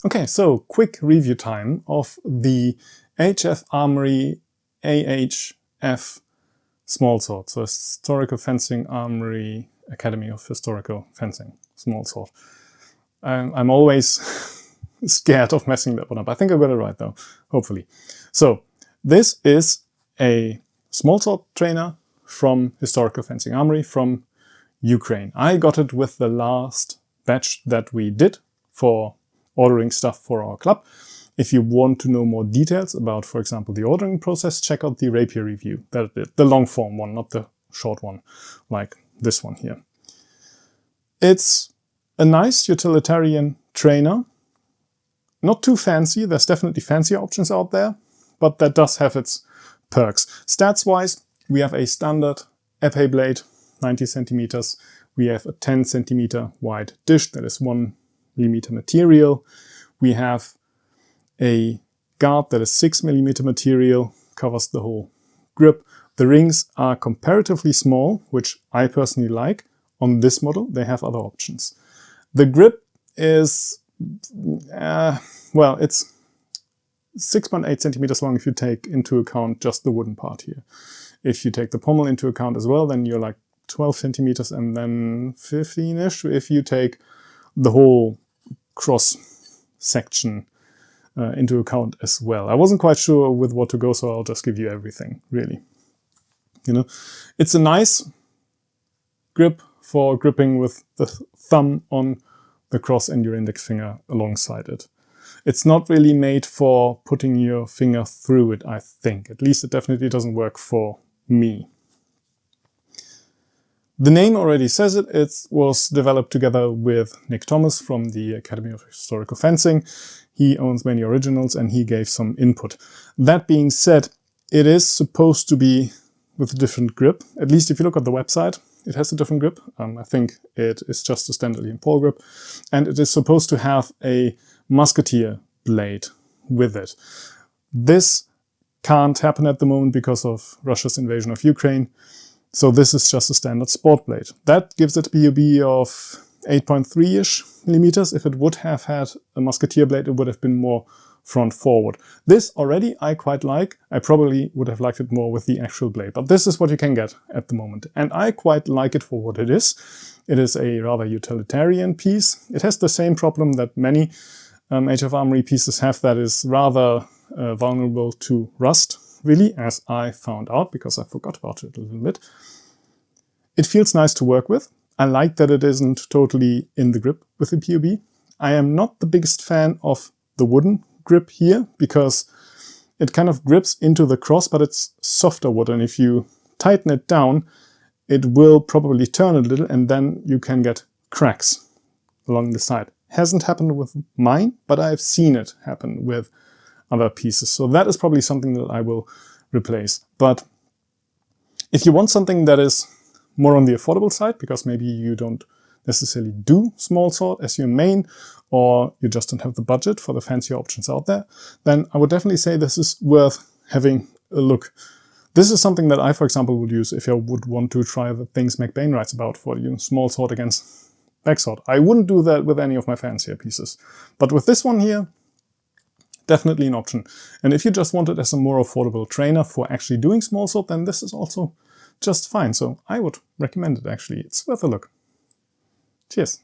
Okay, so quick review time of the HF Armory AHF Smallsword. So Historical Fencing Armory Academy of Historical Fencing Smallsword. I'm always scared of messing that one up. I think I got it right though, hopefully. So this is a smallsword trainer from Historical Fencing Armory from Ukraine. I got it with the last batch that we did for ordering stuff for our club. If you want to know more details about, for example, the ordering process, check out the rapier review that I did. The long form one, not the short one, like this one here. It's a nice utilitarian trainer. Not too fancy. There's definitely fancier options out there, but that does have its perks. Stats-wise, we have a standard épée blade, 90 centimeters. We have a 10 centimeter wide dish that is 1 millimeter material. We have a guard that is 6 millimeter material, covers the whole grip. The rings are comparatively small, which I personally like. On this model, they have other options. The grip is, well, it's 6.8 centimeters long if you take into account just the wooden part here. If you take the pommel into account as well, then you're like 12 centimeters and then 15-ish if you take the whole cross section into account as well. I wasn't quite sure with what to go, so I'll just give you everything, really. You know, it's a nice grip for gripping with the thumb on the cross and your index finger alongside it. It's not really made for putting your finger through it, I think. At least it definitely doesn't work for me. The name already says it. It was developed together with Nick Thomas from the Academy of Historical Fencing. He owns many originals and he gave some input. That being said, it is supposed to be with a different grip. At least if you look at the website, it has a different grip. I think it is just a standard Leon Paul grip. And it is supposed to have a musketeer blade with it. This can't happen at the moment because of Russia's invasion of Ukraine. So this is just a standard sport blade. That gives it a PUB of 8.3-ish millimeters. If it would have had a musketeer blade, it would have been more front forward. This already I quite like. I probably would have liked it more with the actual blade, but this is what you can get at the moment. And I quite like it for what it is. It is a rather utilitarian piece. It has the same problem that many HF Armory pieces have, that is rather vulnerable to rust, really, as I found out because I forgot about it a little bit. It feels nice to work with. I like that it isn't totally in the grip with the PUB. I am not the biggest fan of the wooden grip here because it kind of grips into the cross, but it's softer wood, and if you tighten it down, it will probably turn a little and then you can get cracks along the side. Hasn't happened with mine, but I've seen it happen with other pieces. So that is probably something that I will replace. But if you want something that is more on the affordable side, because maybe you don't necessarily do small sword as your main, or you just don't have the budget for the fancier options out there, then I would definitely say this is worth having a look. This is something that I, for example, would use if I would want to try the things McBain writes about for you, small sword against backsword. I wouldn't do that with any of my fancier pieces. But with this one here, definitely an option. And if you just want it as a more affordable trainer for actually doing small sword, then this is also just fine. So I would recommend it actually. It's worth a look. Cheers.